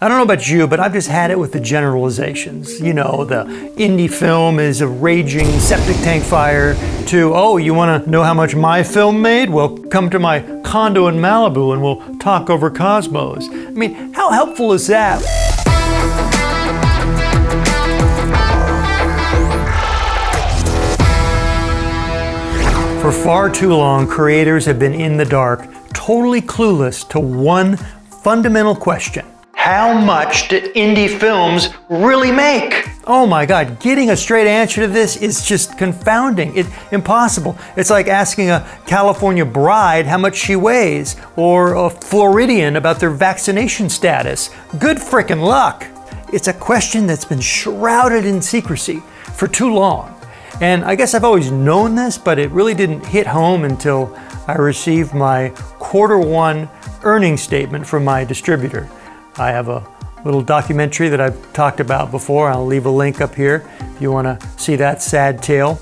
I don't know about you, but I've just had it with the generalizations. You know, the indie film is a raging septic tank fire to, oh, you want to know how much my film made? Well, come to my condo in Malibu and we'll talk over Cosmos. I mean, how helpful is that? For far too long, creators have been in the dark, totally clueless to one fundamental question. How much do indie films really make? Oh my God, getting a straight answer to this is just confounding. It's impossible. It's like asking a California bride how much she weighs, or a Floridian about their vaccination status. Good frickin' luck. It's a question that's been shrouded in secrecy for too long. And I guess I've always known this, but it really didn't hit home until I received my Q1 earnings statement from my distributor. I have a little documentary that I've talked about before. I'll leave a link up here if you want to see that sad tale.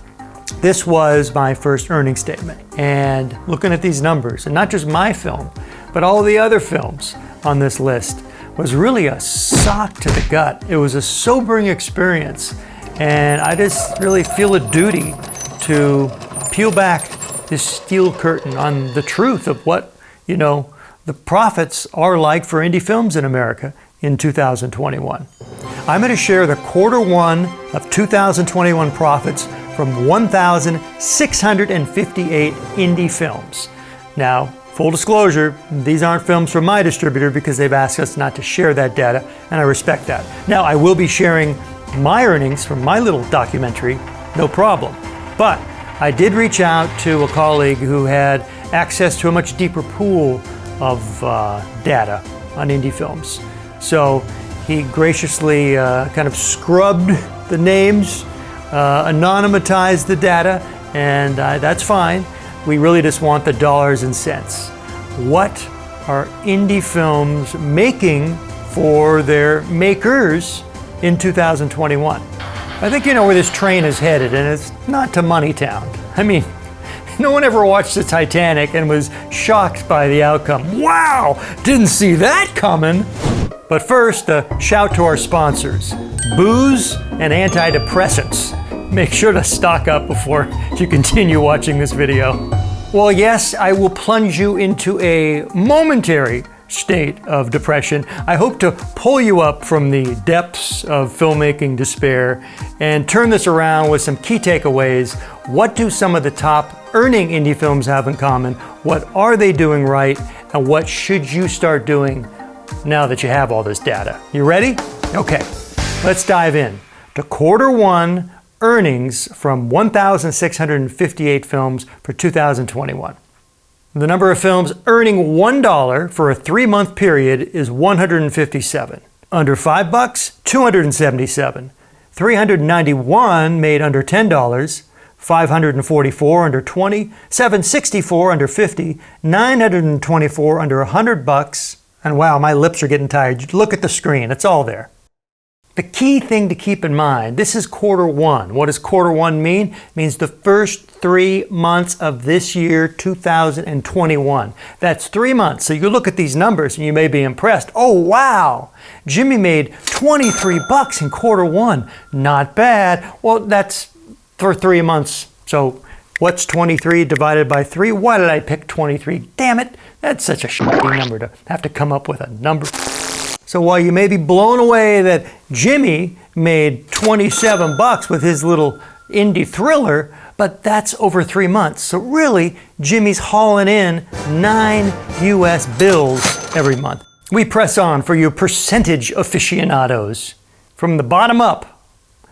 This was my first earnings statement. And looking at these numbers, and not just my film, but all the other films on this list, was really a sock to the gut. It was a sobering experience. And I just really feel a duty to peel back this steel curtain on the truth of what, the profits are like for indie films in America in 2021. I'm going to share the Q1 of 2021 profits from 1,658 indie films. Now, full disclosure, these aren't films from my distributor because they've asked us not to share that data, and I respect that. Now, I will be sharing my earnings from my little documentary, no problem. But I did reach out to a colleague who had access to a much deeper pool of data on indie films. So he graciously kind of scrubbed the names, anonymatized the data, and that's fine. We really just want the dollars and cents. What are indie films making for their makers in 2021? I think you know where this train is headed, and it's not to Moneytown. I mean, no one ever watched the Titanic and was shocked by the outcome. Wow, didn't see that coming. But first, a shout to our sponsors, booze and antidepressants. Make sure to stock up before you continue watching this video. Well, yes, I will plunge you into a momentary state of depression. I hope to pull you up from the depths of filmmaking despair and turn this around with some key takeaways. What do some of the top earning indie films have in common? What are they doing right? And what should you start doing now that you have all this data? You ready? Okay, let's dive in to Q1 earnings from 1,658 films for 2021. The number of films earning $1 for a 3-month period is 157. Under $5, 277. 391 made under $10. 544 under 20. 764 under 50. 924 under $100. And wow, my lips are getting tired. Look at the screen, it's all there. The key thing to keep in mind, this is Q1. What does Q1 mean? It means the first 3 months of this year, 2021. That's 3 months. So you look at these numbers and you may be impressed. Oh, wow, Jimmy made $23 in Q1. Not bad. Well, that's for 3 months. So what's 23 divided by 3? Why did I pick 23? Damn it, that's such a shitty number to have to come up with a number. So while you may be blown away that Jimmy made $27 with his little indie thriller, but that's over 3 months. So really, Jimmy's hauling in 9 US bills every month. We press on for you percentage aficionados. From the bottom up,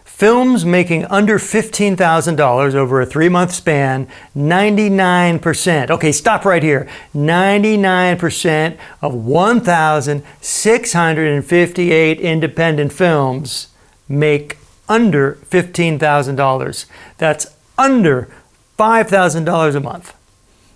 films making under $15,000 over a 3-month span, 99%. Okay, stop right here. 99% of 1,658 independent films make under $15,000. That's under $5,000 a month.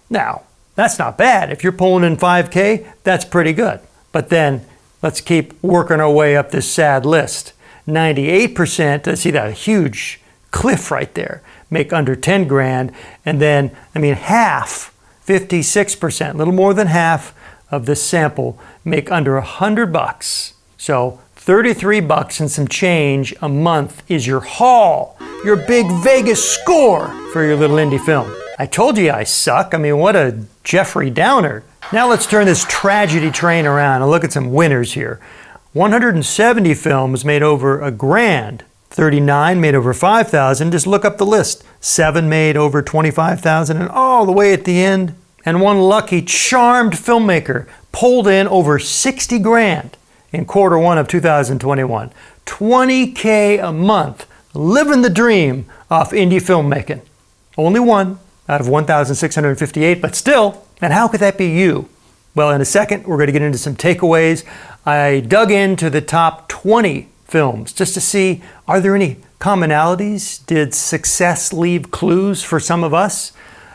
Now, that's not bad. If you're pulling in 5K, that's pretty good. But then let's keep working our way up this sad list. 98%, see that huge cliff right there, make under 10 grand. And then, half, 56%, a little more than half of this sample make under $100. So 33 bucks and some change a month is your haul, your big Vegas score for your little indie film. I told you I suck. I mean, what a Jeffrey Downer. Now let's turn this tragedy train around and look at some winners here. 170 films made over $1,000. 39 made over $5,000. Just look up the list. 7 made over $25,000, and all the way at the end. And one lucky, charmed filmmaker pulled in over $60,000 in Q1 of 2021. $20K a month, living the dream off indie filmmaking. Only one out of 1,658, but still. And how could that be you? Well, in a second, we're going to get into some takeaways. I dug into the top 20 films just to see, are there any commonalities? Did success leave clues for some of us?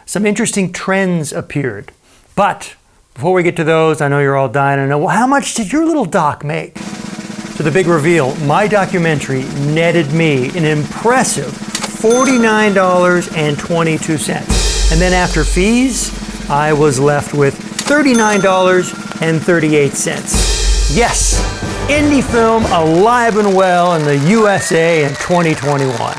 Some interesting trends appeared. But before we get to those, I know you're all dying to know, well, how much did your little doc make? So the big reveal, my documentary netted me an impressive $49.22. And then after fees, I was left with $39.38. Yes, indie film alive and well in the USA in 2021.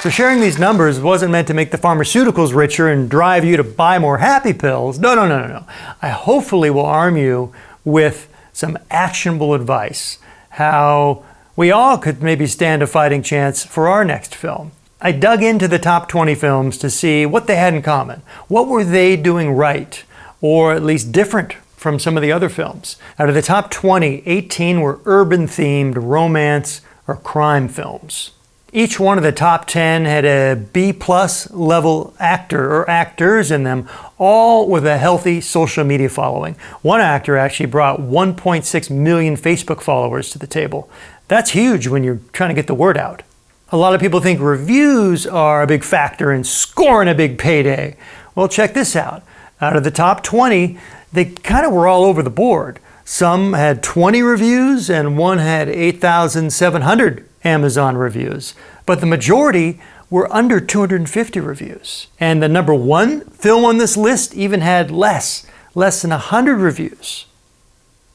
So sharing these numbers wasn't meant to make the pharmaceuticals richer and drive you to buy more happy pills. No. I hopefully will arm you with some actionable advice, how we all could maybe stand a fighting chance for our next film. I dug into the top 20 films to see what they had in common. What were they doing right, or at least different from some of the other films? Out of the top 20, 18 were urban-themed romance or crime films. Each one of the top 10 had a B+ level actor or actors in them, all with a healthy social media following. One actor actually brought 1.6 million Facebook followers to the table. That's huge when you're trying to get the word out. A lot of people think reviews are a big factor in scoring a big payday. Well, check this out. Out of the top 20, they kind of were all over the board. Some had 20 reviews and one had 8,700 Amazon reviews. But the majority were under 250 reviews. And the number one film on this list even had less than 100 reviews.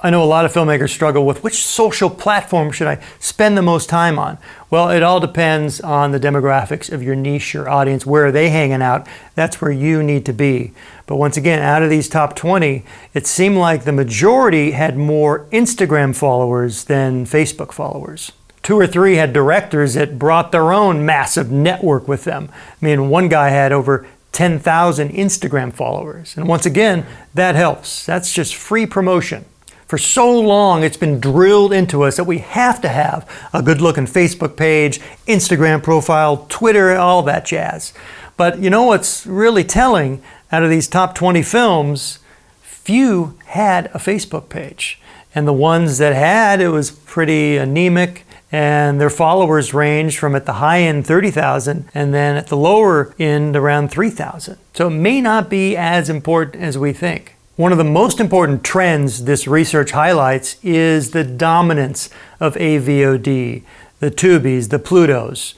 I know a lot of filmmakers struggle with which social platform should I spend the most time on. Well, it all depends on the demographics of your niche, your audience. Where are they hanging out? That's where you need to be. But once again, out of these top 20, it seemed like the majority had more Instagram followers than Facebook followers. 2 or 3 had directors that brought their own massive network with them. I mean, one guy had over 10,000 Instagram followers. And once again, that helps. That's just free promotion. For so long, it's been drilled into us that we have to have a good-looking Facebook page, Instagram profile, Twitter, all that jazz. But you know what's really telling? Out of these top 20 films, few had a Facebook page. And the ones that had, it was pretty anemic, and their followers ranged from at the high end 30,000 and then at the lower end around 3,000. So it may not be as important as we think. One of the most important trends this research highlights is the dominance of AVOD, the Tubies, the Plutos.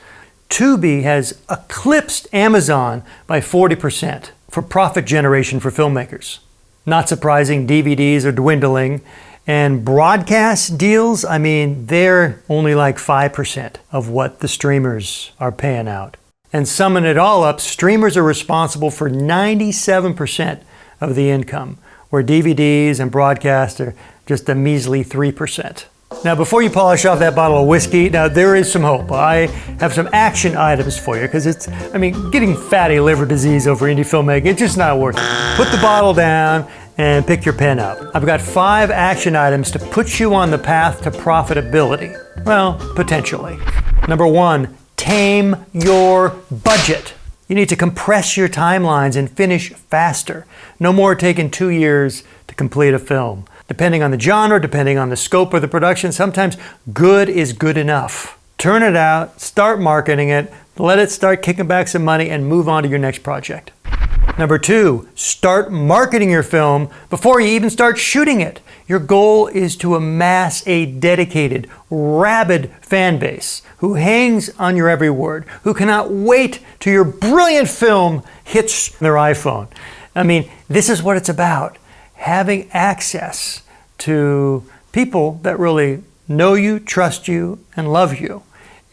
Tubi has eclipsed Amazon by 40% for profit generation for filmmakers. Not surprising, DVDs are dwindling, and broadcast deals, I mean, they're only like 5% of what the streamers are paying out. And summing it all up, streamers are responsible for 97% of the income, where DVDs and broadcast are just a measly 3%. Now, before you polish off that bottle of whiskey, now there is some hope. I have some action items for you, because getting fatty liver disease over indie filmmaking, it's just not worth it. Put the bottle down and pick your pen up. I've got 5 action items to put you on the path to profitability. Well, potentially. Number 1, tame your budget. You need to compress your timelines and finish faster. No more taking 2 years to complete a film. Depending on the genre, depending on the scope of the production, sometimes good is good enough. Turn it out, start marketing it, let it start kicking back some money, and move on to your next project. Number 2, start marketing your film before you even start shooting it. Your goal is to amass a dedicated, rabid fan base who hangs on your every word, who cannot wait till your brilliant film hits their iPhone. I mean, this is what it's about. Having access to people that really know you, trust you, and love you.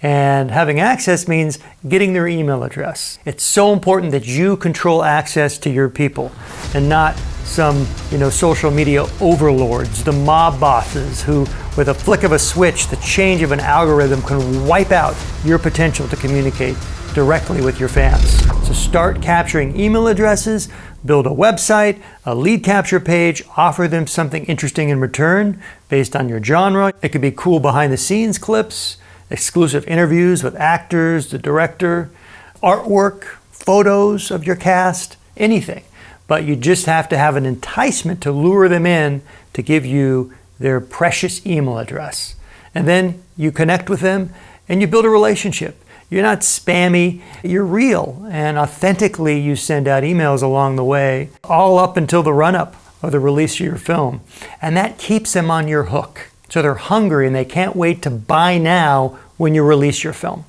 And having access means getting their email address. It's so important that you control access to your people and not some, social media overlords, the mob bosses who, with a flick of a switch, the change of an algorithm can wipe out your potential to communicate directly with your fans. So start capturing email addresses, build a website, a lead capture page, offer them something interesting in return based on your genre. It could be cool behind the scenes clips, exclusive interviews with actors, the director, artwork, photos of your cast, anything. But you just have to have an enticement to lure them in to give you their precious email address. And then you connect with them and you build a relationship. You're not spammy, you're real, and authentically you send out emails along the way, all up until the run-up of the release of your film. And that keeps them on your hook. So they're hungry and they can't wait to buy now when you release your film.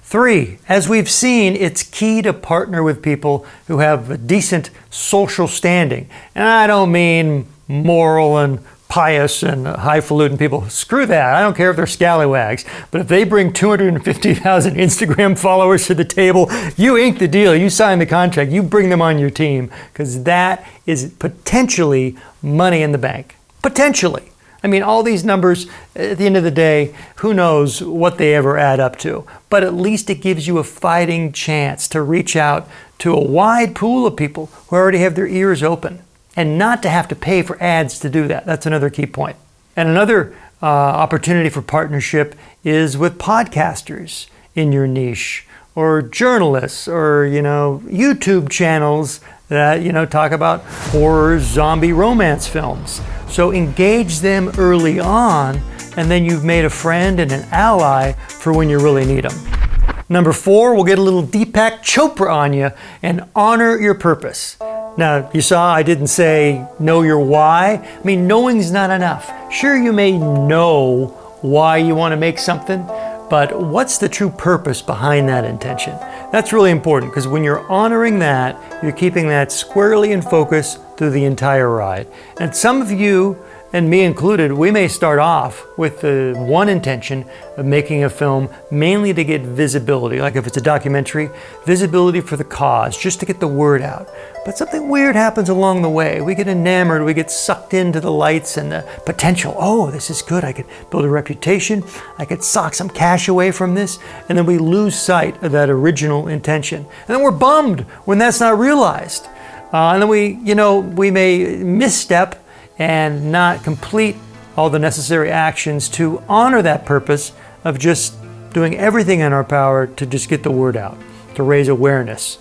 3, as we've seen, it's key to partner with people who have a decent social standing. And I don't mean moral and pious and highfalutin people. Screw that. I don't care if they're scallywags. But if they bring 250,000 Instagram followers to the table, you ink the deal. You sign the contract. You bring them on your team, because that is potentially money in the bank. Potentially. I mean, all these numbers, at the end of the day, who knows what they ever add up to. But at least it gives you a fighting chance to reach out to a wide pool of people who already have their ears open, and not to have to pay for ads to do that. That's another key point. And another opportunity for partnership is with podcasters in your niche, or journalists, or YouTube channels that talk about horror, zombie, romance films. So engage them early on, and then you've made a friend and an ally for when you really need them. Number 4, we'll get a little Deepak Chopra on you and honor your purpose. Now, you saw I didn't say know your why. I mean, knowing's not enough. Sure, you may know why you want to make something, but what's the true purpose behind that intention? That's really important, because when you're honoring that, you're keeping that squarely in focus through the entire ride. And some of you, and me included, we may start off with the one intention of making a film mainly to get visibility, like if it's a documentary, visibility for the cause, just to get the word out. But something weird happens along the way. We get enamored, we get sucked into the lights and the potential. Oh, this is good, I could build a reputation, I could sock some cash away from this, and then we lose sight of that original intention. And then we're bummed when that's not realized. And then we may misstep and not complete all the necessary actions to honor that purpose of just doing everything in our power to just get the word out, to raise awareness,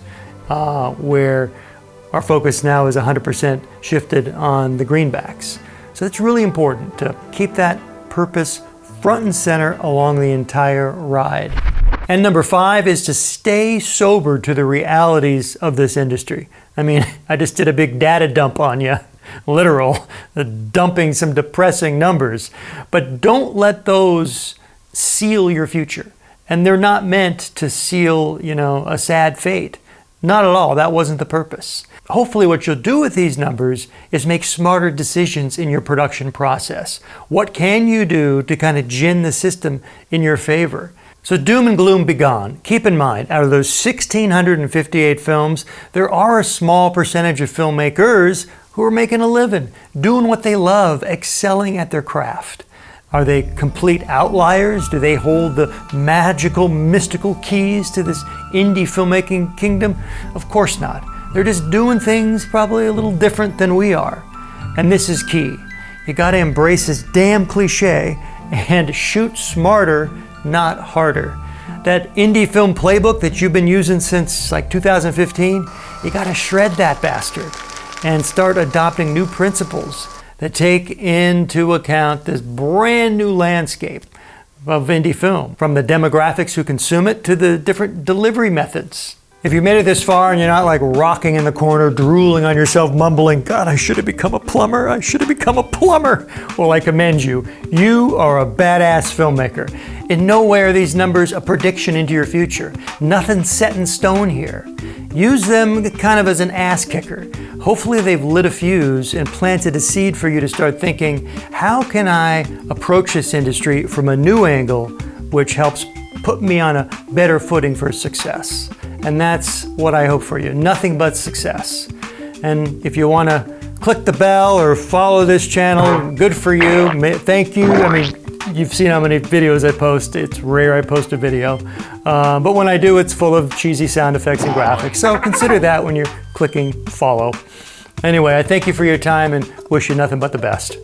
where our focus now is 100% shifted on the greenbacks. So it's really important to keep that purpose front and center along the entire ride. And number 5 is to stay sober to the realities of this industry. I mean, I just did a big data dump on you. Literal, dumping some depressing numbers. But don't let those seal your future. And they're not meant to seal, a sad fate. Not at all. That wasn't the purpose. Hopefully what you'll do with these numbers is make smarter decisions in your production process. What can you do to kind of gin the system in your favor? So doom and gloom be gone. Keep in mind, out of those 1,658 films, there are a small percentage of filmmakers who are making a living, doing what they love, excelling at their craft. Are they complete outliers? Do they hold the magical, mystical keys to this indie filmmaking kingdom? Of course not. They're just doing things probably a little different than we are. And this is key. You gotta embrace this damn cliche and shoot smarter, not harder. That indie film playbook that you've been using since like 2015, you gotta shred that bastard and start adopting new principles that take into account this brand new landscape of indie film, from the demographics who consume it to the different delivery methods. If you made it this far and you're not like rocking in the corner, drooling on yourself, mumbling, God, I should have become a plumber, I should have become a plumber. Well, I commend you. You are a badass filmmaker. In no way are these numbers a prediction into your future. Nothing's set in stone here. use them kind of as an ass kicker. Hopefully they've lit a fuse and planted a seed for you to start thinking, how can I approach this industry from a new angle, which helps put me on a better footing for success? And that's what I hope for you, nothing but success. And if you want to click the bell or follow this channel, good for you. Thank you. I mean, you've seen how many videos I post. It's rare I post a video. But when I do, it's full of cheesy sound effects and graphics. So consider that when you're clicking follow. Anyway, I thank you for your time and wish you nothing but the best.